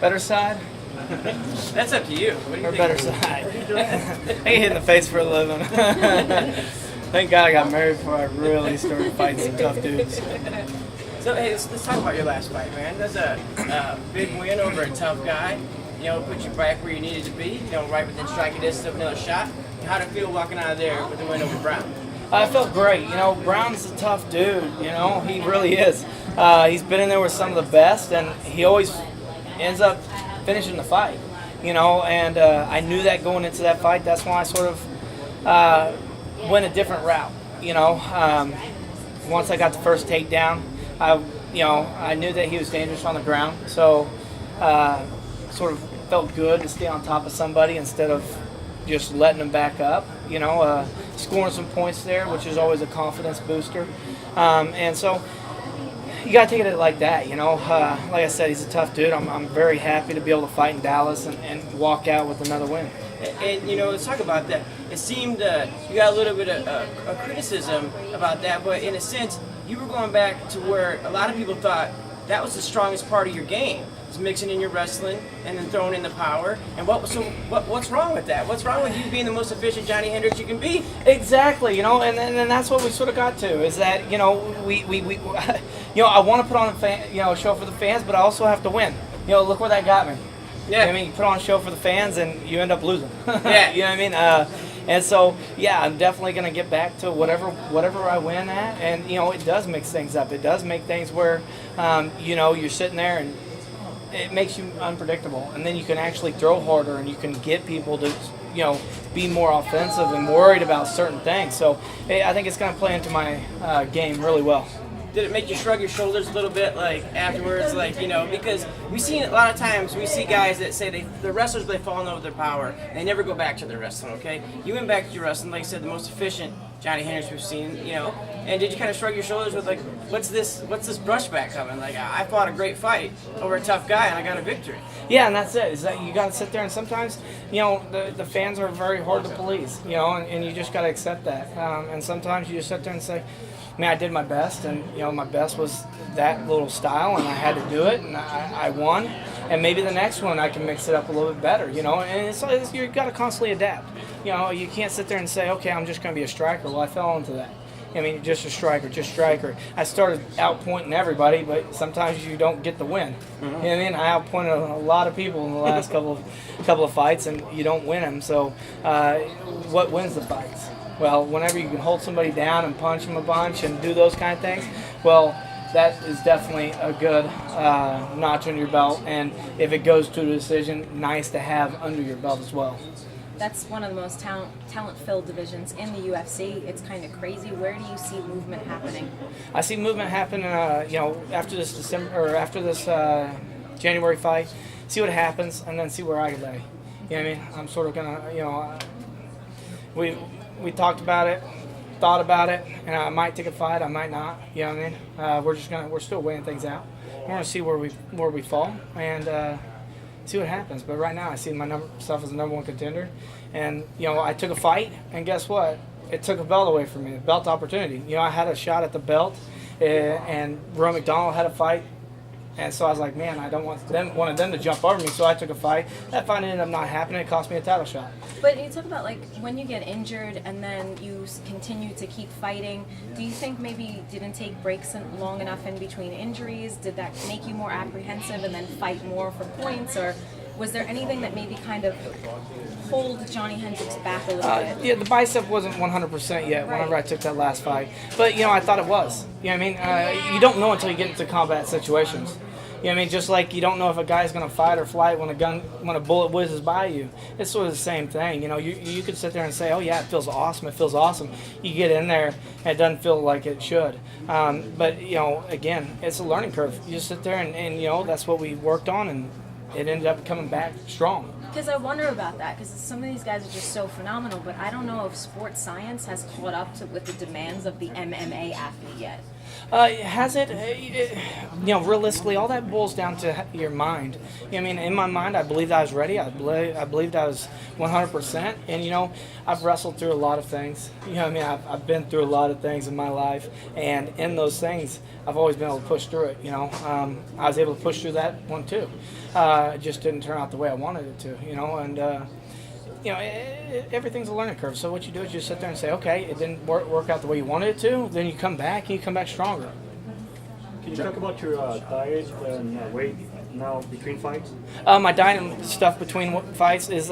Better side? That's up to you. What do you Or think? better side? I get hit in the face for a living. Thank God I got married before I really started fighting some tough dudes. So, hey, let's talk about your last fight, man. That's a big win over a tough guy. You know, put you back where you needed to be. You know, right within striking distance of another shot. How'd it feel walking out of there with the win over Brown? I felt great. You know, Brown's a tough dude. You know, he really is. He's been in there with some of the best, and he always ends up finishing the fight. You know, and I knew that going into that fight. That's why I sort of went a different route. You know, once I got the first takedown, I knew that he was dangerous on the ground. So, sort of felt good to stay on top of somebody instead of just letting them back up. You know, scoring some points there, which is always a confidence booster. And so you got to take it like that, you know. Like I said, he's a tough dude. I'm very happy to be able to fight in Dallas and walk out with another win. And, you know, let's talk about that. It seemed you got a little bit of criticism about that, but in a sense, you were going back to where a lot of people thought that was the strongest part of your game. It's mixing in your wrestling and then throwing in the power. And what's wrong with that? What's wrong with you being the most efficient Johny Hendricks you can be? Exactly, you know, and that's what we sort of got to, is that, you know, we you know, I want to put on a show for the fans, but I also have to win. You know, look where that got me. Yeah. You know what I mean, you put on a show for the fans and you end up losing. Yeah. You know what I mean? And so, yeah, I'm definitely going to get back to whatever I win at. And, you know, it does mix things up. It does make things where, you know, you're sitting there and it makes you unpredictable. And then you can actually throw harder and you can get people to, you know, be more offensive and worried about certain things. So I think it's going to play into my game really well. Did it make you shrug your shoulders a little bit, like, afterwards, like, you know, because we see a lot of times, we see guys that say the wrestlers, they fall in love with their power, and they never go back to their wrestling, okay? You went back to your wrestling, like I said, the most efficient Johny Hendricks we've seen, you know, and did you kind of shrug your shoulders with, like, what's this brushback coming? Like, I fought a great fight over a tough guy, and I got a victory. Yeah, and that's it, is that you got to sit there, and sometimes, you know, the fans are very hard to please, you know, and you just got to accept that. And sometimes you just sit there and say, man, I did my best, and, you know, my best was that little style, and I had to do it, and I won. And maybe the next one I can mix it up a little bit better, you know. And it's you've got to constantly adapt. You know, you can't sit there and say, okay, I'm just going to be a striker. Well, I fell into that. I mean, just a striker. I started outpointing everybody, but sometimes you don't get the win. Mm-hmm. You know what I mean? I outpointed a lot of people in the last couple of fights, and you don't win them. So what wins the fights? Well, whenever you can hold somebody down and punch them a bunch and do those kind of things, well, that is definitely a good notch on your belt. And if it goes to a decision, nice to have under your belt as well. That's one of the most talent-filled divisions in the UFC. It's kind of crazy. Where do you see movement happening? I see movement happen, you know, after this January fight. See what happens, and then see where I lay. You know what I mean? I'm sort of gonna, you know, we talked about it, thought about it, and I might take a fight. I might not. You know what I mean? We're still weighing things out. We're gonna see where we fall and see what happens. But right now, I see myself as the #1 contender, and you know, I took a fight, and guess what? It took a belt away from me, a belt opportunity. You know, I had a shot at the belt, and Roy McDonald had a fight. And so I was like, man, I don't wanted them to jump over me, so I took a fight. That fight ended up not happening. It cost me a title shot. But you talk about, like, when you get injured and then you continue to keep fighting, do you think maybe you didn't take breaks long enough in between injuries? Did that make you more apprehensive and then fight more for points? Or was there anything that maybe kind of hold Johny Hendricks back a little bit? Yeah, the bicep wasn't 100% yet whenever I took that last fight. But, you know, I thought it was. You know what I mean? You don't know until you get into combat situations. You know what I mean? Just like you don't know if a guy's going to fight or flight when a bullet whizzes by you. It's sort of the same thing. You know, you could sit there and say, oh yeah, it feels awesome. You get in there and it doesn't feel like it should. But, you know, again, it's a learning curve. You just sit there and you know, that's what we worked on, and it ended up coming back strong. Because I wonder about that, because some of these guys are just so phenomenal, but I don't know if sports science has caught up with the demands of the MMA athlete yet. Has it? You know, realistically, all that boils down to your mind. You know, I mean, in my mind, I believed I was ready. I believed I was 100%. And, you know, I've wrestled through a lot of things. You know what I mean? I've been through a lot of things in my life. And in those things, I've always been able to push through it, you know. I was able to push through that one, too. It just didn't turn out the way I wanted it to, you know, and everything's a learning curve. So what you do is you sit there and say, okay, it didn't work out the way you wanted it to. Then you come back and you come back stronger. Can you talk about your diet and weight now between fights? My diet and stuff between fights is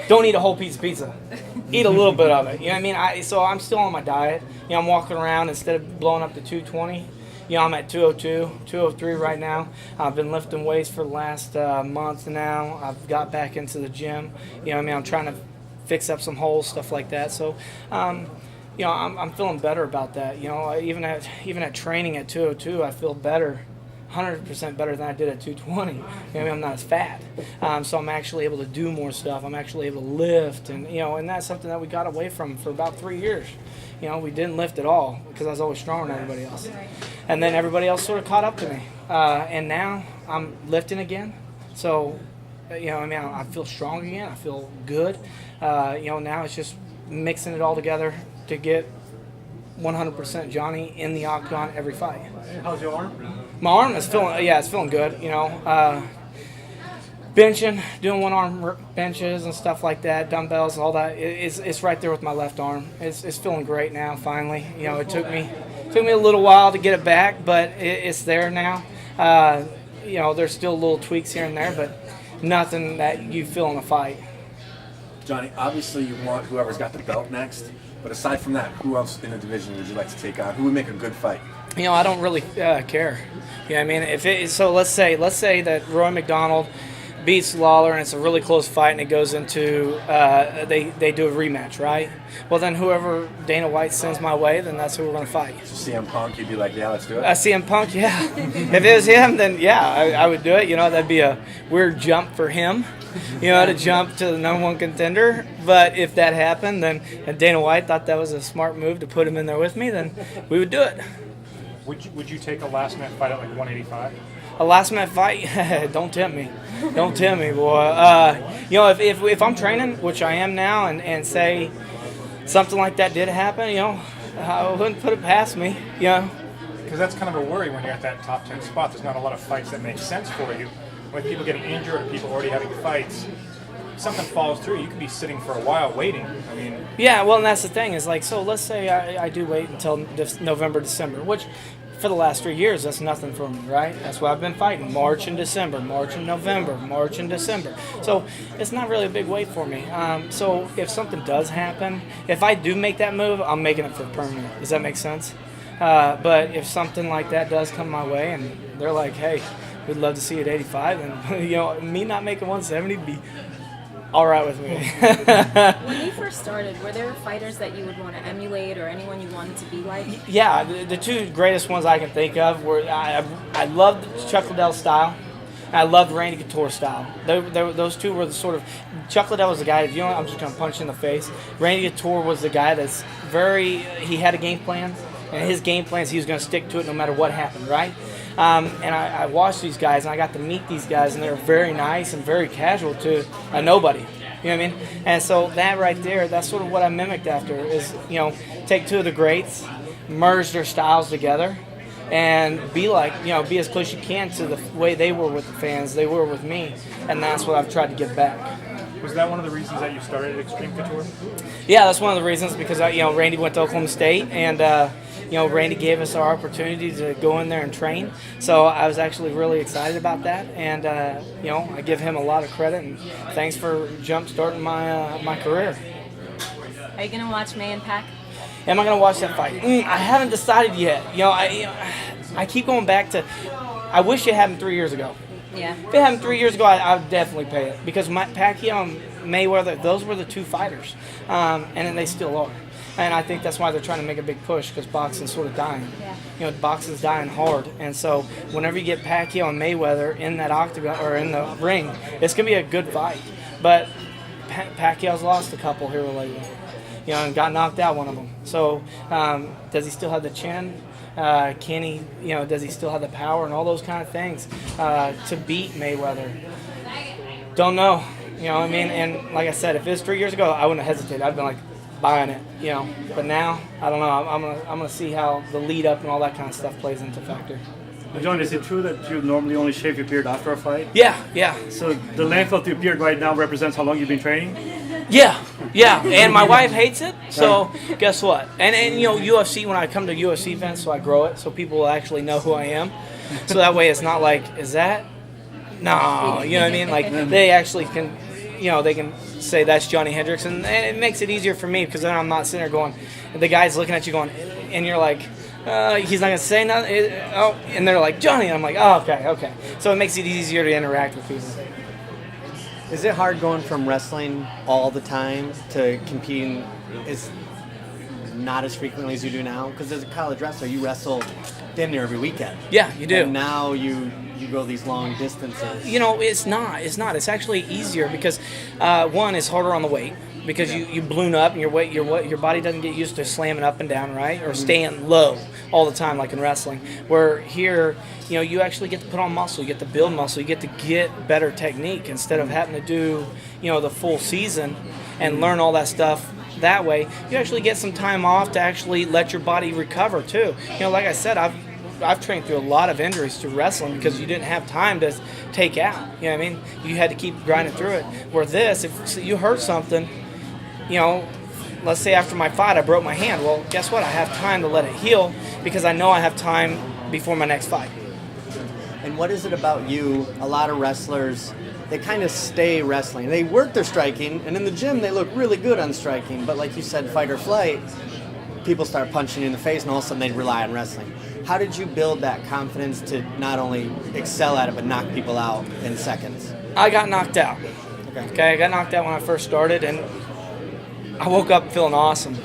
don't eat a whole piece of pizza. Eat a little bit of it. You know what I mean? So I'm still on my diet. You know, I'm walking around instead of blowing up to 220. You know, I'm at 202, 203 right now. I've been lifting weights for the last month now. I've got back into the gym. You know what I mean? I'm trying to fix up some holes, stuff like that. So, you know, I'm feeling better about that. You know, even at training at 202, I feel better, 100% better than I did at 220. You know what I mean? I'm not as fat. So I'm actually able to do more stuff. I'm actually able to lift. And, you know, and that's something that we got away from for about 3 years. You know, we didn't lift at all because I was always stronger than everybody else. And then everybody else sort of caught up to me. And now I'm lifting again. So, you know, I mean, I feel strong again. I feel good. You know, now it's just mixing it all together to get 100% Johny in the octagon every fight. How's your arm? My arm is feeling, it's feeling good. You know, benching, doing one arm benches and stuff like that, dumbbells, all that. It's right there with my left arm. It's feeling great now. Finally, you know, it took me a little while to get it back, but it's there now. You know, there's still little tweaks here and there, but nothing that you feel in a fight. Johny, obviously you want whoever's got the belt next, but aside from that, who else in the division would you like to take on? Who would make a good fight? You know, I don't really care. You know what I mean? Let's say that Roy McDonald beats Lawler and it's a really close fight and it goes into they do a rematch, right? Well, then whoever Dana White sends my way, then that's who we're going to fight. So CM Punk, you'd be like, yeah, let's do it? CM Punk, yeah. If it was him, then yeah, I would do it. You know, that'd be a weird jump for him, you know, to jump to the #1 contender. But if that happened, then and Dana White thought that was a smart move to put him in there with me, then we would do it. Would you take a last minute fight at like 185? A last minute fight? Don't tempt me. Don't tempt me, boy. You know, if I'm training, which I am now, and say something like that did happen, you know, I wouldn't put it past me, you know. Because that's kind of a worry when you're at that top 10 spot. There's not a lot of fights that make sense for you. With people getting injured or people already having fights, something falls through, you could be sitting for a while waiting. I mean, yeah, well, and that's the thing is like, so let's say I do wait until November, December, which for the last 3 years, that's nothing for me, right? That's why I've been fighting March and December, March and November, March and December. So it's not really a big wait for me. So if something does happen, if I do make that move, I'm making it for permanent. Does that make sense? But if something like that does come my way and they're like, hey, we'd love to see you at 85, and you know, me not making 170 would be all right with me. When you first started, were there fighters that you would want to emulate or anyone you wanted to be like? Yeah, the two greatest ones I can think of were I loved Chuck Liddell's style. I loved Randy Couture's style. Those two were the sort of Chuck Liddell was the guy. You know, I'm just gonna punch you in the face. Randy Couture was the guy that's he had a game plan, and his game plans he was gonna stick to it no matter what happened, right? And I watched these guys, and I got to meet these guys, and they were very nice and very casual to a nobody. You know what I mean? And so that right there, that's sort of what I mimicked after is, you know, take two of the greats, merge their styles together, and be like, you know, be as close as you can to the way they were with the fans, they were with me, and that's what I've tried to give back. was that one of the reasons that you started Extreme Couture? Yeah, that's one of the reasons because, you know, Randy went to Oklahoma State, and, you know, Randy gave us our opportunity to go in there and train. So I was actually really excited about that, and, you know, I give him a lot of credit, and thanks for jump-starting my career. Are you going to watch May and Pac? Am I going to watch that fight? I haven't decided yet. You know, I keep going back to, I wish it happened 3 years ago. Yeah. If it happened 3 years ago, I would definitely pay it because Pacquiao and Mayweather, those were the two fighters, and then they still are. And I think that's why they're trying to make a big push because boxing's sort of dying. Yeah. You know, boxing's dying hard, and so whenever you get Pacquiao and Mayweather in that octagon or in the ring, it's gonna be a good fight. But Pacquiao's lost a couple here lately, you know, and got knocked out one of them. So does he still have the chin? Can he, you know, does he still have the power and all those kind of things to beat Mayweather? Don't know. You know what I mean? And like I said, if it was 3 years ago, I wouldn't have hesitated. I'd been like buying it, you know. But now, I don't know. I'm gonna see how the lead up and all that kind of stuff plays into factor. John, is it true that you normally only shave your beard after a fight? Yeah. So the length of your beard right now represents how long you've been training? Yeah, and my wife hates it, so guess what? And you know, UFC, when I come to UFC events, so I grow it, so people will actually know who I am. So that way it's not like, is that? No, you know what I mean? Like, they actually can, you know, they can say that's Johny Hendricks, and it makes it easier for me, because then I'm not sitting there going, the guy's looking at you going, and you're like, he's not going to say nothing, and they're like, Johny, and I'm like, oh, okay. So it makes it easier to interact with people. Is it hard going from wrestling all the time to competing not as frequently as you do now? Because as a college wrestler, you wrestle damn near every weekend. Yeah, you do. And now you go these long distances. You know, it's not. It's actually easier because one, it's harder on the weight because you balloon up and your body doesn't get used to slamming up and down, right, or staying low all the time like in wrestling. Where here, you know, you actually get to put on muscle, you get to build muscle, you get to get better technique instead of having to do, you know, the full season and learn all that stuff. That way, you actually get some time off to actually let your body recover too. You know, like I said, I've trained through a lot of injuries through wrestling because you didn't have time to take out. You know what I mean? You had to keep grinding through it. Where this, if you hurt something, you know, let's say after my fight I broke my hand. Well, guess what? I have time to let it heal because I know I have time before my next fight. And what is it about you? A lot of wrestlers, they kind of stay wrestling. They work their striking, and in the gym they look really good on striking. But like you said, fight or flight, people start punching you in the face, and all of a sudden they rely on wrestling. How did you build that confidence to not only excel at it, but knock people out in seconds? I got knocked out. Okay, I got knocked out when I first started, and I woke up feeling awesome.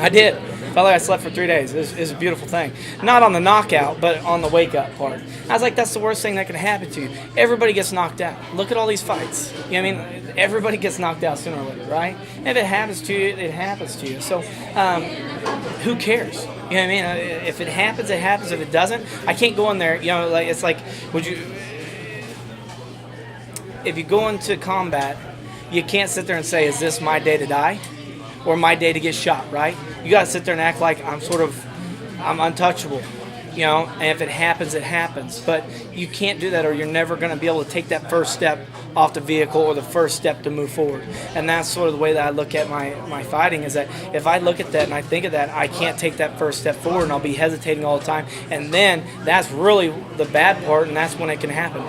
I did. Felt like I slept for 3 days. It was a beautiful thing. Not on the knockout, but on the wake-up part. I was like, that's the worst thing that can happen to you. Everybody gets knocked out. Look at all these fights. You know what I mean? Everybody gets knocked out sooner or later, right? If it happens to you, it happens to you. So who cares? You know what I mean? If it happens, it happens. If it doesn't, I can't go in there. You know, like it's like, if you go into combat, you can't sit there and say, is this my day to die or my day to get shot, right? You got to sit there and act like I'm untouchable, you know, and if it happens, it happens. But you can't do that or you're never going to be able to take that first step off the vehicle or the first step to move forward. And that's sort of the way that I look at my fighting is that if I look at that and I think of that, I can't take that first step forward and I'll be hesitating all the time. And then that's really the bad part and that's when it can happen.